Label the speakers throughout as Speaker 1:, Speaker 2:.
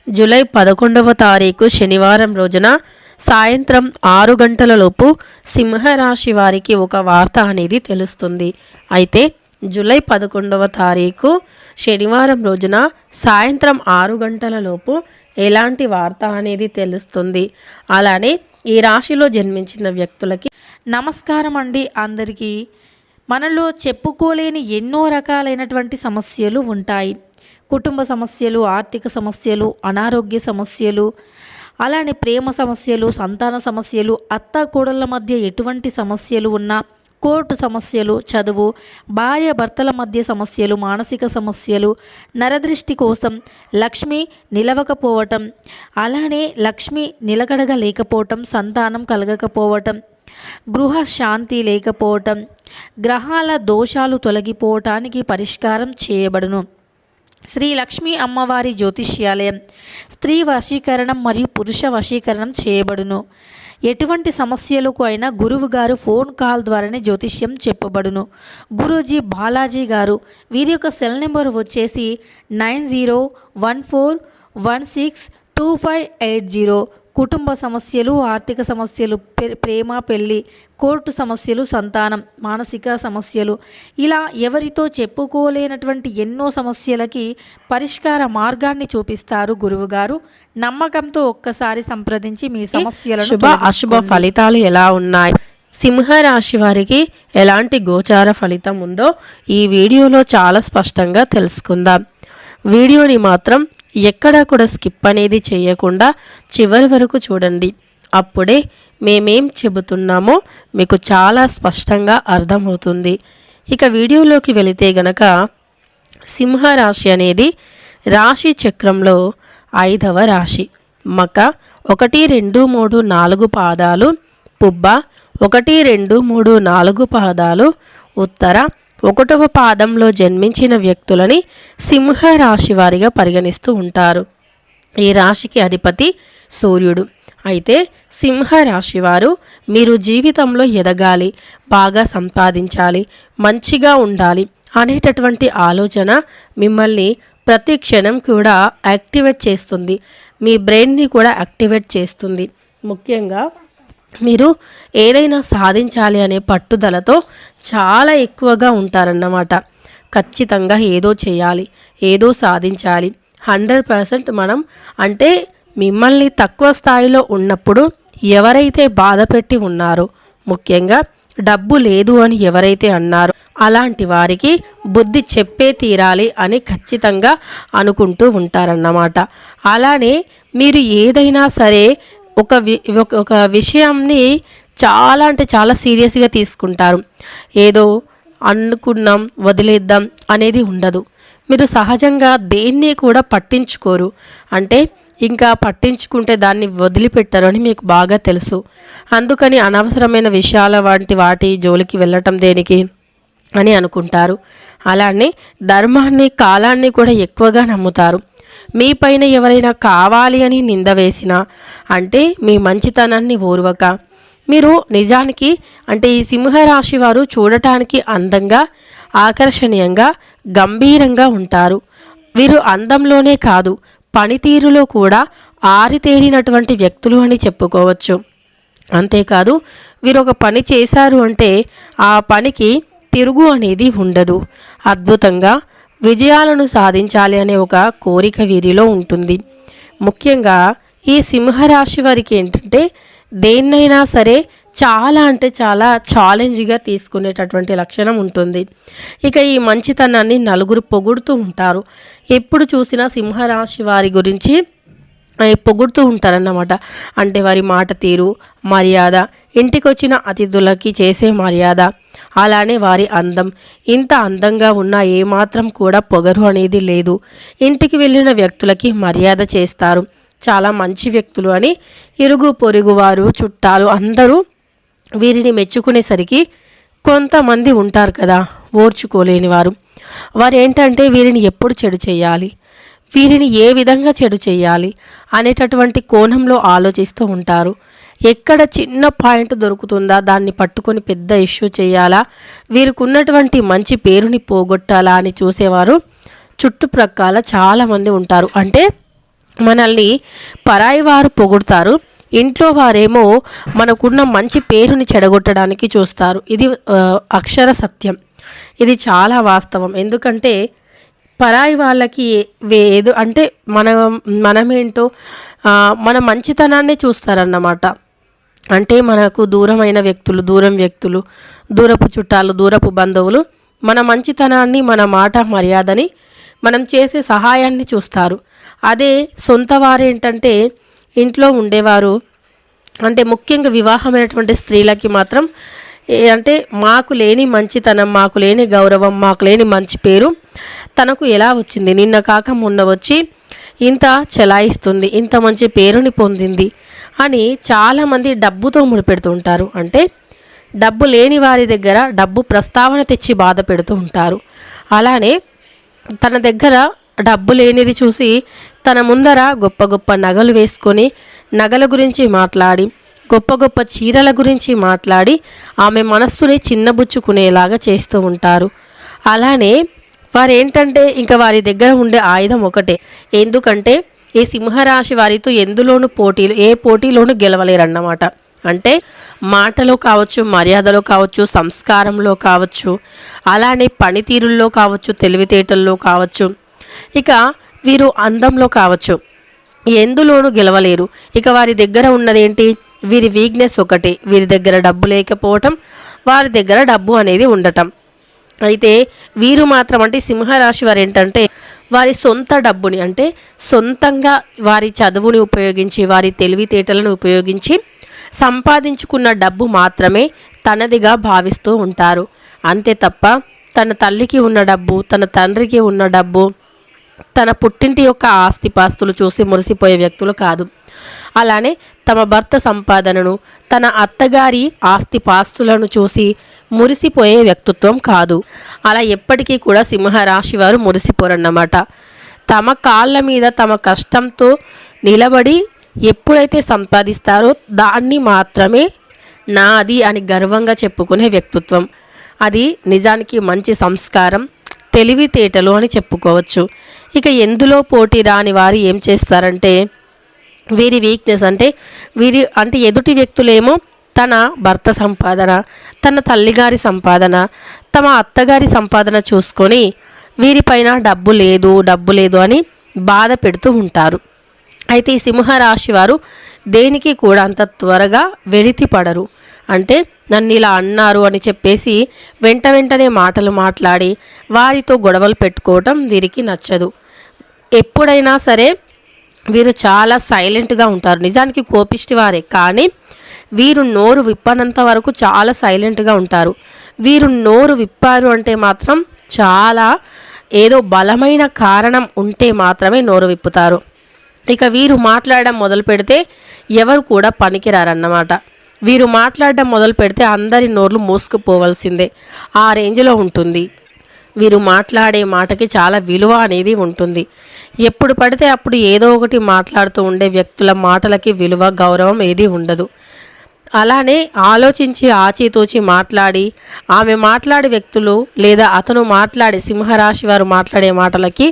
Speaker 1: July 11వ తారీఖు శనివారం రోజున సాయంత్రం 6 గంటలలోపు సింహరాశి వారికి ఒక వార్త అనేది తెలుస్తుంది. అయితే జూలై 11వ తారీఖు శనివారం రోజున సాయంత్రం 6 గంటలలోపు ఎలాంటి వార్త అనేది తెలుస్తుంది. అలానే ఈ రాశిలో జన్మించిన వ్యక్తులకి
Speaker 2: నమస్కారం అండి. అందరికీ మనలో చెప్పుకోలేని ఎన్నో రకాలైనటువంటి సమస్యలు ఉంటాయి. కుటుంబ సమస్యలు, ఆర్థిక సమస్యలు, అనారోగ్య సమస్యలు, అలానే ప్రేమ సమస్యలు, సంతాన సమస్యలు, అత్తాకోడళ్ళ మధ్య ఎటువంటి సమస్యలు ఉన్నా, కోర్టు సమస్యలు, చదువు, భార్య భర్తల మధ్య సమస్యలు, మానసిక సమస్యలు, నరదృష్టి కోసం లక్ష్మి నిలవకపోవటం, అలానే లక్ష్మి నిలకడగా లేకపోవటం, సంతానం కలగకపోవటం, గృహ శాంతి లేకపోవటం, గ్రహాల దోషాలు తొలగిపోవటానికి పరిష్కారం చేయబడును. శ్రీ లక్ష్మీ అమ్మవారి జ్యోతిష్యాలయం స్త్రీ వశీకరణం మరియు పురుష వశీకరణం చేయబడును. ఎటువంటి సమస్యలకు అయినా గురువు గారు ఫోన్ కాల్ ద్వారానే జ్యోతిష్యం చెప్పబడును. గురూజీ బాలాజీ గారు, వీరి యొక్క సెల్ నెంబర్ వచ్చేసి 9014162580. కుటుంబ సమస్యలు, ఆర్థిక సమస్యలు, ప్రేమ, పెళ్ళి, కోర్టు సమస్యలు, సంతానం, మానసిక సమస్యలు, ఇలా ఎవరితో చెప్పుకోలేనటువంటి ఎన్నో సమస్యలకి పరిష్కార మార్గాన్ని చూపిస్తారు గురువుగారు. నమ్మకంతో ఒక్కసారి సంప్రదించి మీ సమస్యలను
Speaker 1: శుభ అశుభ ఫలితాలు ఎలా ఉన్నాయి, సింహరాశి వారికి ఎలాంటి గోచార ఫలితం ఉందో ఈ వీడియోలో చాలా స్పష్టంగా తెలుసుకుందాం. వీడియోని మాత్రం ఎక్కడా కూడా స్కిప్ అనేది చేయకుండా చివరి వరకు చూడండి. అప్పుడే మేమేం చెబుతున్నామో మీకు చాలా స్పష్టంగా అర్థమవుతుంది. ఇక వీడియోలోకి వెళితే గనక సింహరాశి అనేది రాశి చక్రంలో 5వ రాశి. మక 1, 2, 3, 4 పాదాలు, పుబ్బ 1, 2, 3, 4 పాదాలు, ఉత్తర 1వ పాదంలో జన్మించిన వ్యక్తులని సింహరాశి వారిగా పరిగణిస్తూ ఉంటారు. ఈ రాశికి అధిపతి సూర్యుడు. అయితే సింహరాశి వారు మీరు జీవితంలో ఎదగాలి, బాగా సంపాదించాలి, మంచిగా ఉండాలి అనేటటువంటి ఆలోచన మిమ్మల్ని ప్రతి క్షణం కూడా యాక్టివేట్ చేస్తుంది. మీ బ్రెయిన్ని కూడా యాక్టివేట్ చేస్తుంది. ముఖ్యంగా మీరు ఏదైనా సాధించాలి అనే పట్టుదలతో చాలా ఎక్కువగా ఉంటారన్నమాట. ఖచ్చితంగా ఏదో చేయాలి, ఏదో సాధించాలి, 100% మనం అంటే మిమ్మల్ని తక్కువ స్థాయిలో ఉన్నప్పుడు ఎవరైతే బాధ పెట్టి ఉన్నారో, ముఖ్యంగా డబ్బు లేదు అని ఎవరైతే అన్నారో అలాంటి వారికి బుద్ధి చెప్పే తీరాలి అని ఖచ్చితంగా అనుకుంటూ ఉంటారన్నమాట. అలానే మీరు ఏదైనా సరే ఒక విషయాన్ని చాలా అంటే చాలా సీరియస్గా తీసుకుంటారు. ఏదో అనుకున్నాం వదిలేద్దాం అనేది ఉండదు. మీరు సహజంగా దేన్ని కూడా పట్టించుకోరు. అంటే ఇంకా పట్టించుకుంటే దాన్ని వదిలిపెట్టరు అని మీకు బాగా తెలుసు. అందుకని అనవసరమైన విషయాల వాటి జోలికి వెళ్ళటం దేనికి అని అనుకుంటారు. అలానే ధర్మాన్ని, కాలాన్ని కూడా ఎక్కువగా నమ్ముతారు. మీ పైన ఎవరైనా కావాలి అని నింద వేసినా, అంటే మీ మంచితనాన్ని ఓర్వక, మీరు నిజానికి అంటే ఈ సింహరాశి వారు చూడటానికి అందంగా, ఆకర్షణీయంగా, గంభీరంగా ఉంటారు. వీరు అందంలోనే కాదు, పనితీరులో కూడా ఆరితేరినటువంటి వ్యక్తులు అని చెప్పుకోవచ్చు. అంతేకాదు వీరు ఒక పని చేశారు అంటే ఆ పనికి తిరుగు అనేది ఉండదు. అద్భుతంగా విజయాలను సాధించాలి అనే ఒక కోరిక వీరిలో ఉంటుంది. ముఖ్యంగా ఈ సింహరాశి వారికి ఏంటంటే దేన్నైనా సరే చాలా అంటే చాలా ఛాలెంజ్గా తీసుకునేటటువంటి లక్షణం ఉంటుంది. ఇక ఈ మంచితనాన్ని నలుగురు పొగుడుతూ ఉంటారు. ఎప్పుడు చూసినా సింహరాశి వారి గురించి పొగుడుతూ ఉంటారన్నమాట. అంటే వారి మాట తీరు, మర్యాద, ఇంటికి వచ్చిన అతిథులకి చేసే మర్యాద, అలానే వారి అందం. ఇంత అందంగా ఉన్నా ఏమాత్రం కూడా పొగరు అనేది లేదు. ఇంటికి వెళ్ళిన వ్యక్తులకి మర్యాద చేస్తారు. చాలా మంచి వ్యక్తులు అని ఇరుగు పొరుగు వారు, చుట్టాలు అందరూ వీరిని మెచ్చుకునేసరికి కొంతమంది ఉంటారు కదా ఓర్చుకోలేని వారు. వారు ఏంటంటే వీరిని ఎప్పుడు చెడు చేయాలి, వీరిని ఏ విధంగా చెడు చేయాలి అనేటటువంటి కోణంలో ఆలోచిస్తూ ఉంటారు. ఎక్కడ చిన్న పాయింట్ దొరుకుతుందా దాన్ని పట్టుకొని పెద్ద ఇష్యూ చేయాలా, వీరికి ఉన్నటువంటి మంచి పేరుని పోగొట్టాలా అని చూసేవారు చుట్టుప్రక్కల చాలామంది ఉంటారు. అంటే మనల్ని పరాయి వారు పొగుడుతారు, ఇంట్లో వారేమో మనకున్న మంచి పేరుని చెడగొట్టడానికి చూస్తారు. ఇది అక్షర సత్యం. ఇది చాలా వాస్తవం. ఎందుకంటే పరాయి వాళ్ళకి ఏదో అంటే మనమేంటో మన మంచితనాన్ని చూస్తారన్నమాట. అంటే మనకు దూరమైన వ్యక్తులు, దూరపు చుట్టాలు, దూరపు బంధువులు మన మంచితనాన్ని, మన మాట మర్యాదని, మనం చేసే సహాయాన్ని చూస్తారు. అదే సొంత వారేంటంటే ఇంట్లో ఉండేవారు, అంటే ముఖ్యంగా వివాహమైనటువంటి స్త్రీలకి మాత్రం అంటే మాకు లేని మంచితనం, మాకు లేని గౌరవం, మాకు లేని మంచి పేరు తనకు ఎలా వచ్చింది, నిన్న కాక మొన్న వచ్చి ఇంత చెలాయిస్తుంది, ఇంత మంచి పేరుని పొందింది అని చాలామంది డబ్బుతో ముడిపెడుతూ ఉంటారు. అంటే డబ్బు లేని వారి దగ్గర డబ్బు ప్రస్తావన తెచ్చి బాధ పెడుతూ ఉంటారు. అలానే తన దగ్గర డబ్బు లేనిది చూసి తన ముందర గొప్ప గొప్ప నగలు వేసుకొని నగల గురించి మాట్లాడి, గొప్ప గొప్ప చీరల గురించి మాట్లాడి ఆమె మనస్సుని చిన్నబుచ్చుకునేలాగా చేస్తూ ఉంటారు. అలానే వారేంటంటే ఇంకా వారి దగ్గర ఉండే ఆయుధం ఒకటే. ఎందుకంటే ఈ సింహరాశి వారితో ఏ పోటీలోనూ గెలవలేరన్నమాట. అంటే మాటలో కావచ్చు, మర్యాదలో కావచ్చు, సంస్కారంలో కావచ్చు, అలానే పనితీరుల్లో కావచ్చు, తెలివితేటల్లో కావచ్చు, ఇక వీరు అందంలో కావచ్చు, ఎందులోనూ గెలవలేరు. ఇక వారి దగ్గర ఉన్నదేంటి, వీరి వీక్నెస్ ఒకటే, వీరి దగ్గర డబ్బు లేకపోవటం, వారి దగ్గర డబ్బు అనేది ఉండటం. అయితే వీరు మాత్రం అంటే సింహరాశి వారు ఏంటంటే వారి సొంత డబ్బుని, అంటే సొంతంగా వారి చదువుని ఉపయోగించి, వారి తెలివితేటలను ఉపయోగించి సంపాదించుకున్న డబ్బు మాత్రమే తనదిగా భావిస్తూ ఉంటారు. అంతే తప్ప తన తల్లికి ఉన్న డబ్బు, తన తండ్రికి ఉన్న డబ్బు, తన పుట్టింటి యొక్క ఆస్తిపాస్తులు చూసి మురిసిపోయే వ్యక్తులు కాదు. అలానే తమ భర్త సంపాదనను, తన అత్తగారి ఆస్తిపాస్తులను చూసి మురిసిపోయే వ్యక్తిత్వం కాదు. అలా ఎప్పటికీ కూడా సింహరాశి వారు మురిసిపోరన్నమాట. తమ కాళ్ళ మీద తమ కష్టంతో నిలబడి ఎప్పుడైతే సంపాదిస్తారో దాన్ని మాత్రమే నాది అని గర్వంగా చెప్పుకునే వ్యక్తిత్వం. అది నిజానికి మంచి సంస్కారం, తెలివితేటలు అని చెప్పుకోవచ్చు. ఇక ఎందులో పోటీ రాని వారు ఏం చేస్తారంటే వీరి వీక్నెస్ అంటే ఎదుటి వ్యక్తులేమో తన భర్త సంపాదన, తన తల్లిగారి సంపాదన, తమ అత్తగారి సంపాదన చూసుకొని వీరిపైన డబ్బు లేదు అని బాధ పెడుతూ ఉంటారు. అయితే ఈ సింహరాశి వారు దేనికి కూడా అంత త్వరగా వెలితి పడరు. అంటే నన్ను ఇలా అన్నారు అని చెప్పేసి వెంటనే మాటలు మాట్లాడి వారితో గొడవలు పెట్టుకోవటం వీరికి నచ్చదు. ఎప్పుడైనా సరే వీరు చాలా సైలెంట్గా ఉంటారు. నిజానికి కోపిష్టి వారే, కానీ వీరు నోరు విప్పనంత వరకు చాలా సైలెంట్గా ఉంటారు. వీరు నోరు విప్పారు అంటే మాత్రం చాలా ఏదో బలమైన కారణం ఉంటే మాత్రమే నోరు విప్పుతారు. ఇక వీరు మాట్లాడడం మొదలు పెడితే ఎవరు కూడా పనికిరారన్నమాట. వీరు మాట్లాడడం మొదలు పెడితే అందరి నోర్లు మూసుకుపోవాల్సిందే, ఆ రేంజ్లో ఉంటుంది. వీరు మాట్లాడే మాటకి చాలా విలువ అనేది ఉంటుంది. ఎప్పుడు పడితే అప్పుడు ఏదో ఒకటి మాట్లాడుతూ ఉండే వ్యక్తుల మాటలకి విలువ, గౌరవం ఏది ఉండదు. అలానే ఆలోచించి ఆచితూచి మాట్లాడి ఆమె మాట్లాడే వ్యక్తులు లేదా అతను మాట్లాడే సింహరాశి వారు మాట్లాడే మాటలకి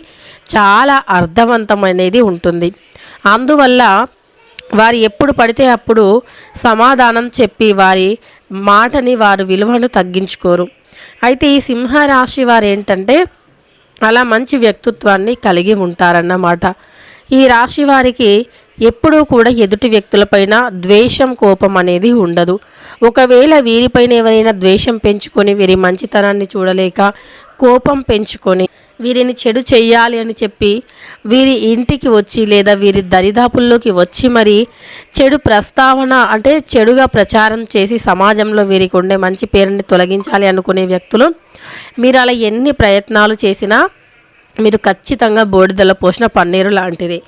Speaker 1: చాలా అర్థవంతమైనది ఉంటుంది. అందువల్ల వారు ఎప్పుడు పడితే అప్పుడు సమాధానం చెప్పి వారి మాటని, వారి విలువను తగ్గించుకోరు. అయితే ఈ సింహరాశి వారు ఏంటంటే అలా మంచి వ్యక్తిత్వాన్ని కలిగి ఉంటారన్నమాట. ఈ రాశి వారికి ఎప్పుడూ కూడా ఎదుటి వ్యక్తులపైన ద్వేషం, కోపం అనేది ఉండదు. ఒకవేళ వీరిపైన ఎవరైనా ద్వేషం పెంచుకొని వీరి మంచితనాన్ని చూడలేక కోపం పెంచుకొని వీరిని చెడు చెయ్యాలి అని చెప్పి వీరి ఇంటికి వచ్చి లేదా వీరి దరిదాపుల్లోకి వచ్చి మరి చెడు ప్రస్తావన అంటే చెడుగా ప్రచారం చేసి సమాజంలో వీరికి ఉండే మంచి పేరుని తొలగించాలి అనుకునే వ్యక్తులు, మీరు అలా ఎన్ని ప్రయత్నాలు చేసినా మీరు ఖచ్చితంగా బోడిదల పోసిన పన్నీరు లాంటిది.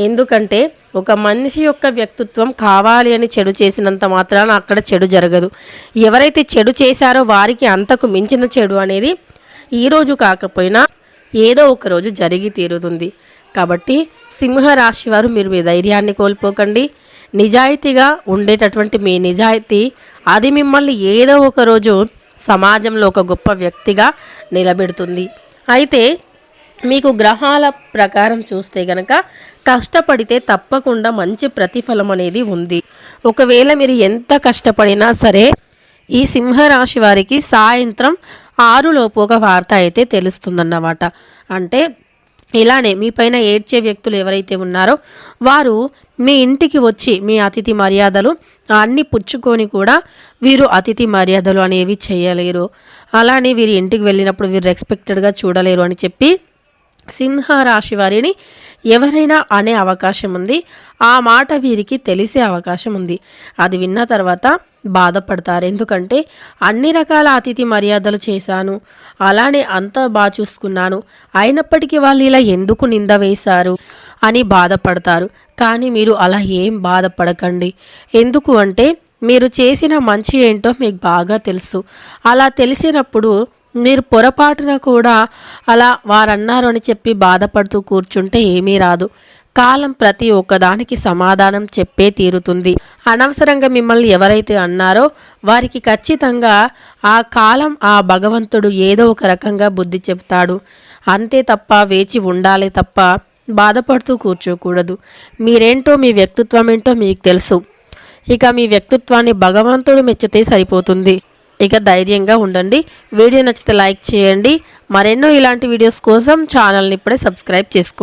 Speaker 1: ఎందుకంటే ఒక మనిషి యొక్క వ్యక్తిత్వం కావాలి అని చెడు చేసినంత మాత్రాన అక్కడ చెడు జరగదు. ఎవరైతే చెడు చేశారో వారికి అంతకు మించిన చెడు అనేది ఈరోజు కాకపోయినా ఏదో ఒక రోజు జరిగి తీరుతుంది. కాబట్టి సింహరాశి వారు మీరు మీ ధైర్యాన్ని కోల్పోకండి. నిజాయితీగా ఉండేటటువంటి మీ నిజాయితీ అది మిమ్మల్ని ఏదో ఒక రోజు సమాజంలో ఒక గొప్ప వ్యక్తిగా నిలబెడుతుంది. అయితే మీకు గ్రహాల ప్రకారం చూస్తే గనక కష్టపడితే తప్పకుండా మంచి ప్రతిఫలం అనేది ఉంది. ఒకవేళ మీరు ఎంత కష్టపడినా సరే ఈ సింహరాశి వారికి సాయంత్రం 6 లోపు ఒక వార్త అయితే తెలుస్తుందన్నమాట. అంటే ఇలానే మీ పైన ఏడ్చే వ్యక్తులు ఎవరైతే ఉన్నారో వారు మీ ఇంటికి వచ్చి మీ అతిథి మర్యాదలు అన్నీ పుచ్చుకొని కూడా వీరు అతిథి మర్యాదలు అనేవి చేయలేరు. అలానే వీరి ఇంటికి వెళ్ళినప్పుడు వీరు రెస్పెక్టెడ్గా చూడలేరు అని చెప్పి సింహరాశి వారిని ఎవరైనా అనే అవకాశం ఉంది. ఆ మాట వీరికి తెలిసే అవకాశం ఉంది. అది విన్న తర్వాత బాధపడతారు. ఎందుకంటే అన్ని రకాల అతిథి మర్యాదలు చేశాను, అలానే అంతా బాగా చూసుకున్నాను, అయినప్పటికీ వాళ్ళు ఇలా ఎందుకు నింద వేశారు అని బాధపడతారు. కానీ మీరు అలా ఏం బాధపడకండి. ఎందుకు అంటే మీరు చేసిన మంచి ఏంటో మీకు బాగా తెలుసు. అలా తెలిసినప్పుడు మీరు పొరపాటున కూడా అలా వారన్నారు అని చెప్పి బాధపడుతూ కూర్చుంటే ఏమీ రాదు. కాలం ప్రతి ఒక్కదానికి సమాధానం చెప్పే తీరుతుంది. అనవసరంగా మిమ్మల్ని ఎవరైతే అన్నారో వారికి ఖచ్చితంగా ఆ కాలం ఆ భగవంతుడు ఏదో ఒక రకంగా బుద్ధి చెప్తాడు. అంతే తప్ప వేచి ఉండాలి తప్ప బాధపడుతూ కూర్చోకూడదు. మీరేంటో మీ వ్యక్తిత్వం ఏంటో మీకు తెలుసు. ఇక మీ వ్యక్తిత్వాన్ని భగవంతుడు మెచ్చితే సరిపోతుంది. ఇక ధైర్యంగా ఉండండి. వీడియో నచ్చితే లైక్ చేయండి. మరెన్నో ఇలాంటి వీడియోస్ కోసం ఛానల్ని ఇప్పుడే సబ్స్క్రైబ్ చేసుకోండి.